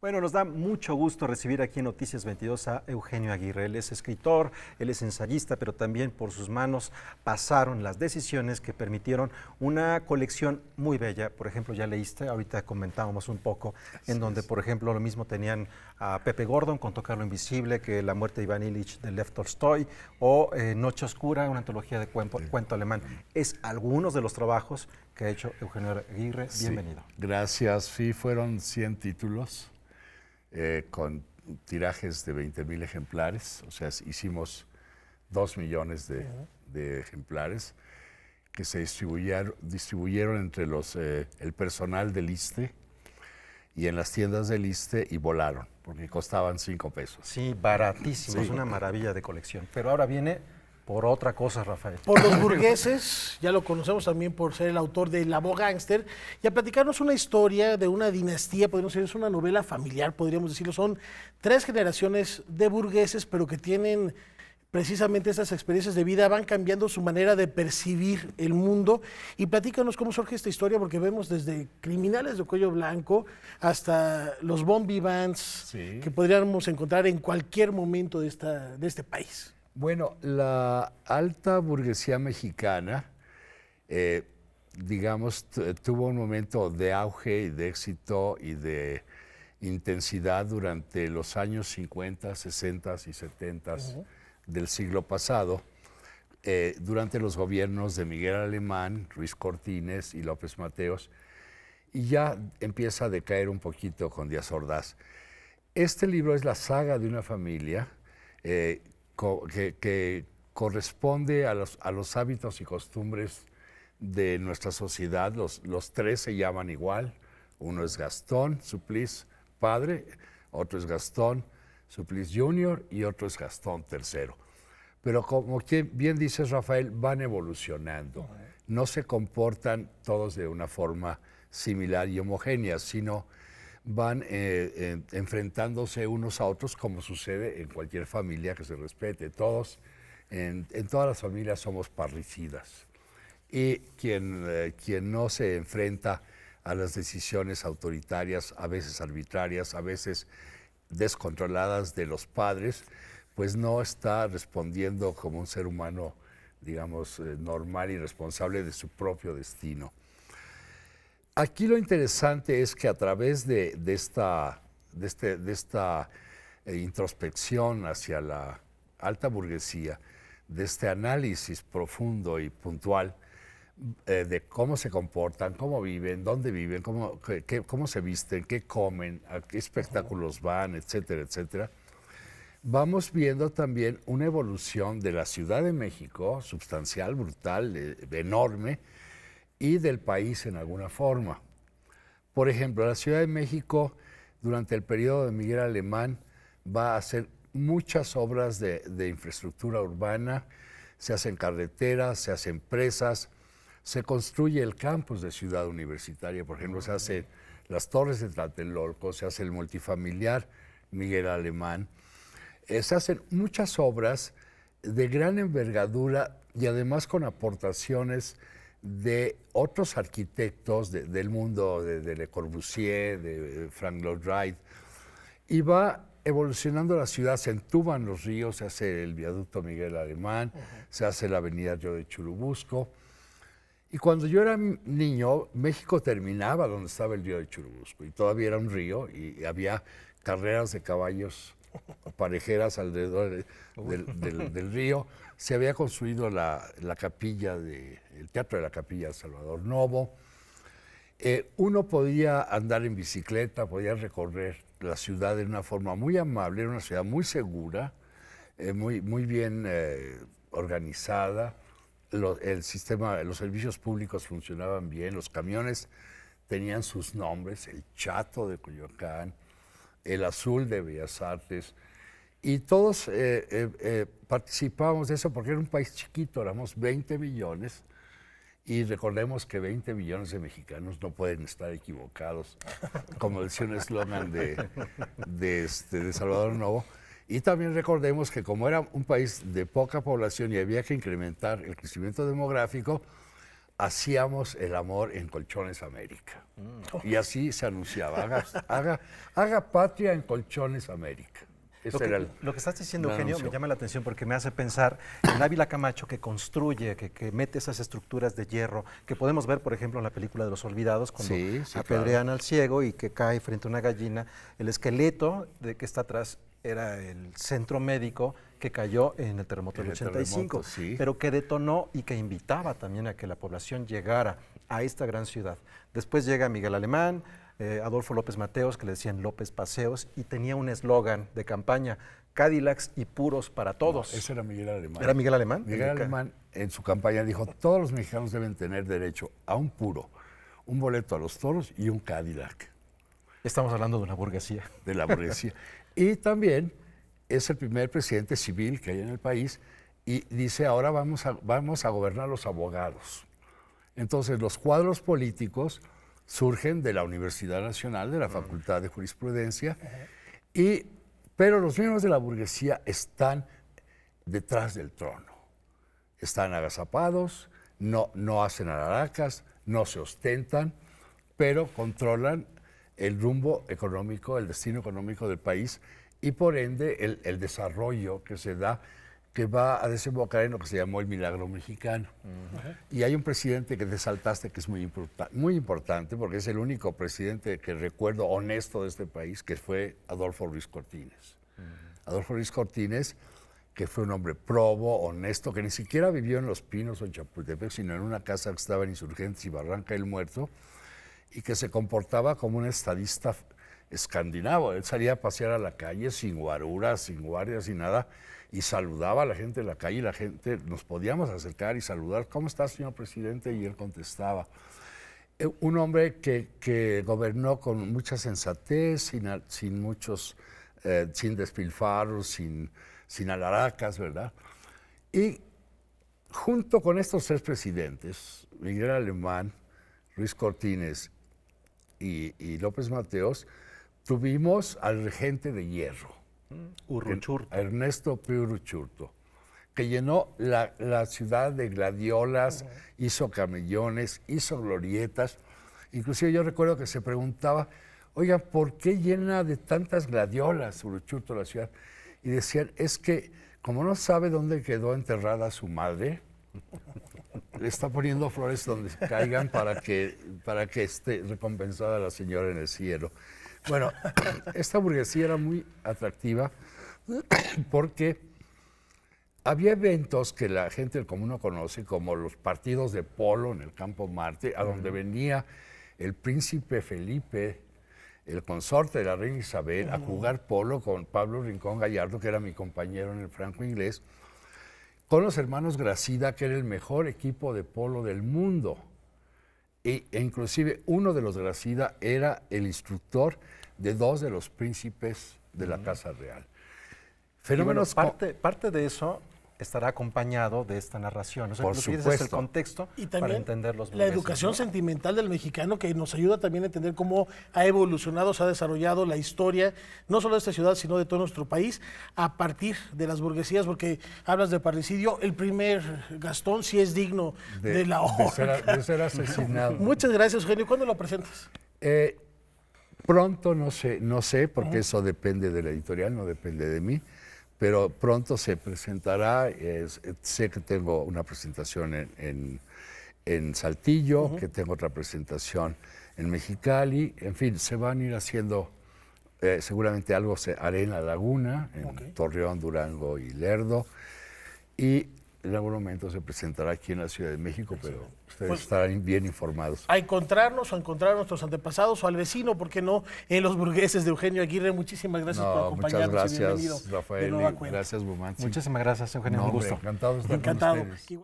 Bueno, nos da mucho gusto recibir aquí en Noticias 22 a Eugenio Aguirre. Él es escritor, él es ensayista, pero también por sus manos pasaron las decisiones que permitieron una colección muy bella. Por ejemplo, ya leíste, ahorita comentábamos un poco, en donde, por ejemplo, lo mismo tenían a Pepe Gordon con Tocar lo Invisible, que La muerte de Iván Ilich de Lev Tolstoy, o Noche Oscura, una antología de cuento alemán. Es algunos de los trabajos que ha hecho Eugenio Aguirre. Bienvenido. Gracias. Sí, fueron 100 títulos. Con tirajes de 20,000 ejemplares, o sea, hicimos 2 millones de ejemplares que se distribuyeron entre el personal del ISSSTE y en las tiendas del ISSSTE y volaron, porque costaban 5 pesos. Sí, baratísimo, sí. Es una maravilla de colección. Pero ahora viene por otra cosa, Rafael. Por Los Burgueses, ya lo conocemos también por ser el autor de La Voz Gángster, y a platicarnos una historia de una dinastía, podríamos decir, es una novela familiar, podríamos decirlo. Son 3 generaciones de burgueses, pero que tienen precisamente estas experiencias de vida, van cambiando su manera de percibir el mundo. Y platícanos cómo surge esta historia, porque vemos desde criminales de cuello blanco hasta los bon vivants, sí, que podríamos encontrar en cualquier momento de este país. Bueno, la alta burguesía mexicana, digamos, tuvo un momento de auge y de éxito y de intensidad durante los años 50, 60 y 70 del siglo pasado, durante los gobiernos de Miguel Alemán, Ruiz Cortines y López Mateos, y ya empieza a decaer un poquito con Díaz Ordaz. Este libro es la saga de una familia que corresponde a los hábitos y costumbres de nuestra sociedad. Los 3 se llaman igual. Uno es Gastón Suplis padre, otro es Gastón Suplis Jr. y otro es Gastón III. Pero como bien dices, Rafael, van evolucionando. No se comportan todos de una forma similar y homogénea, sino van enfrentándose unos a otros, como sucede en cualquier familia que se respete. Todos, en todas las familias somos parricidas. Y quien no se enfrenta a las decisiones autoritarias, a veces arbitrarias, a veces descontroladas de los padres, pues no está respondiendo como un ser humano, digamos, normal y responsable de su propio destino. Aquí lo interesante es que a través de esta introspección hacia la alta burguesía, de este análisis profundo y puntual de cómo se comportan, cómo viven, dónde viven, cómo se visten, qué comen, a qué espectáculos van, etcétera, etcétera, vamos viendo también una evolución de la Ciudad de México, sustancial, brutal, enorme, y del país en alguna forma. Por ejemplo, la Ciudad de México, durante el periodo de Miguel Alemán, va a hacer muchas obras de infraestructura urbana, se hacen carreteras, se hacen presas, se construye el campus de Ciudad Universitaria, por ejemplo, se hacen las torres de Tlatelolco, se hace el multifamiliar Miguel Alemán, se hacen muchas obras de gran envergadura y además con aportaciones de otros arquitectos del mundo, de Le Corbusier, de Frank Lloyd Wright, y va evolucionando la ciudad. Se entuban los ríos, se hace el viaducto Miguel Alemán, se hace la avenida Río de Churubusco. Y cuando yo era niño, México terminaba donde estaba el río de Churubusco, y todavía era un río, y había carreras de caballos parejeras alrededor del río. Se había construido la capilla, el Teatro de la Capilla de Salvador Novo. Uno podía andar en bicicleta, podía recorrer la ciudad de una forma muy amable, era una ciudad muy segura, muy bien organizada. Los servicios públicos funcionaban bien, los camiones tenían sus nombres, el Chato de Coyoacán, el Azul de Bellas Artes, y todos participábamos de eso porque era un país chiquito, éramos 20 millones, y recordemos que 20 millones de mexicanos no pueden estar equivocados, como decía un eslogan de Salvador Novo. Y también recordemos que como era un país de poca población y había que incrementar el crecimiento demográfico, hacíamos el amor en Colchones América. Y así se anunciaba, haga patria en Colchones América. Lo que estás diciendo, Eugenio, me llama la atención porque me hace pensar en Ávila Camacho, que construye, que mete esas estructuras de hierro, que podemos ver, por ejemplo, en la película de Los Olvidados, cuando apedrean al ciego y que cae frente a una gallina. El esqueleto de que está atrás era el centro médico que cayó en el terremoto del 85, pero que detonó y que invitaba también a que la población llegara a esta gran ciudad. Después llega Miguel Alemán, Adolfo López Mateos, que le decían López Paseos, y tenía un eslogan de campaña: Cadillacs y puros para todos. No, ese era Miguel Alemán. ¿Era Miguel Alemán? Miguel Alemán en su campaña dijo: todos los mexicanos deben tener derecho a un puro, un boleto a los toros y un Cadillac. Estamos hablando de una burguesía. De la burguesía. Y también es el primer presidente civil que hay en el país y dice: ahora vamos a gobernar los abogados. Entonces los cuadros políticos surgen de la Universidad Nacional, de la Facultad de Jurisprudencia, pero los miembros de la burguesía están detrás del trono. Están agazapados, no hacen alaracas, no se ostentan, pero controlan el rumbo económico, el destino económico del país y por ende el desarrollo que se da, que va a desembocar en lo que se llamó el milagro mexicano. Y hay un presidente que te saltaste que es muy importante porque es el único presidente que recuerdo honesto de este país, que fue Adolfo Ruiz Cortines. Adolfo Ruiz Cortines, que fue un hombre probo, honesto, que ni siquiera vivió en Los Pinos o en Chapultepec, sino en una casa que estaba en Insurgentes y Barranca del Muerto, y que se comportaba como un estadista escandinavo. Él salía a pasear a la calle sin guaruras, sin guardias, sin nada, y saludaba a la gente en la calle, y la gente nos podíamos acercar y saludar: ¿cómo está, señor presidente? Y él contestaba. Un hombre que gobernó con mucha sensatez, sin despilfarros, sin alaracas, ¿verdad? Y junto con estos tres presidentes, Miguel Alemán, Ruiz Cortines y López Mateos, tuvimos al regente de hierro, Uruchurtu. Ernesto P. Uruchurtu, que llenó la ciudad de gladiolas, hizo camellones, hizo glorietas. Inclusive yo recuerdo que se preguntaba: oiga, ¿por qué llena de tantas gladiolas Uruchurtu la ciudad? Y decían: es que como no sabe dónde quedó enterrada su madre, le está poniendo flores donde caigan para que esté recompensada la señora en el cielo. Bueno, esta burguesía era muy atractiva porque había eventos que la gente del común no conoce, como los partidos de polo en el Campo Marte, a donde venía el príncipe Felipe, el consorte de la reina Isabel, a jugar polo con Pablo Rincón Gallardo, que era mi compañero en el franco inglés, con los hermanos Gracida, que era el mejor equipo de polo del mundo. E inclusive uno de los Gracida era el instructor de dos de los príncipes de la Casa Real. Fenómenos. Bueno, parte de eso estará acompañado de esta narración. O sea, por supuesto. Es el contexto y también para entender los la educación sentimental del mexicano, que nos ayuda también a entender cómo ha evolucionado, se ha desarrollado la historia, no solo de esta ciudad, sino de todo nuestro país, a partir de las burguesías, porque hablas de parricidio. El primer Gastón sí es digno de la horca. De ser asesinado. Muchas gracias, Eugenio. ¿Cuándo lo presentas? Pronto, no sé, porque eso depende de la editorial, no depende de mí. Pero pronto se presentará. Sé que tengo una presentación en Saltillo, que tengo otra presentación en Mexicali. En fin, se van a ir haciendo, seguramente algo se hará en La Laguna, en Torreón, Durango y Lerdo. Y en algún momento se presentará aquí en la Ciudad de México, pero ustedes estarán bien informados. A encontrarnos o a encontrar a nuestros antepasados o al vecino, ¿por qué no? En Los Burgueses de Eugenio Aguirre. Muchísimas gracias por acompañarnos. Muchas gracias, Rafael. Gracias, Bumanzi. Muchísimas gracias, Eugenio. Un gusto. Encantado de estar con ustedes.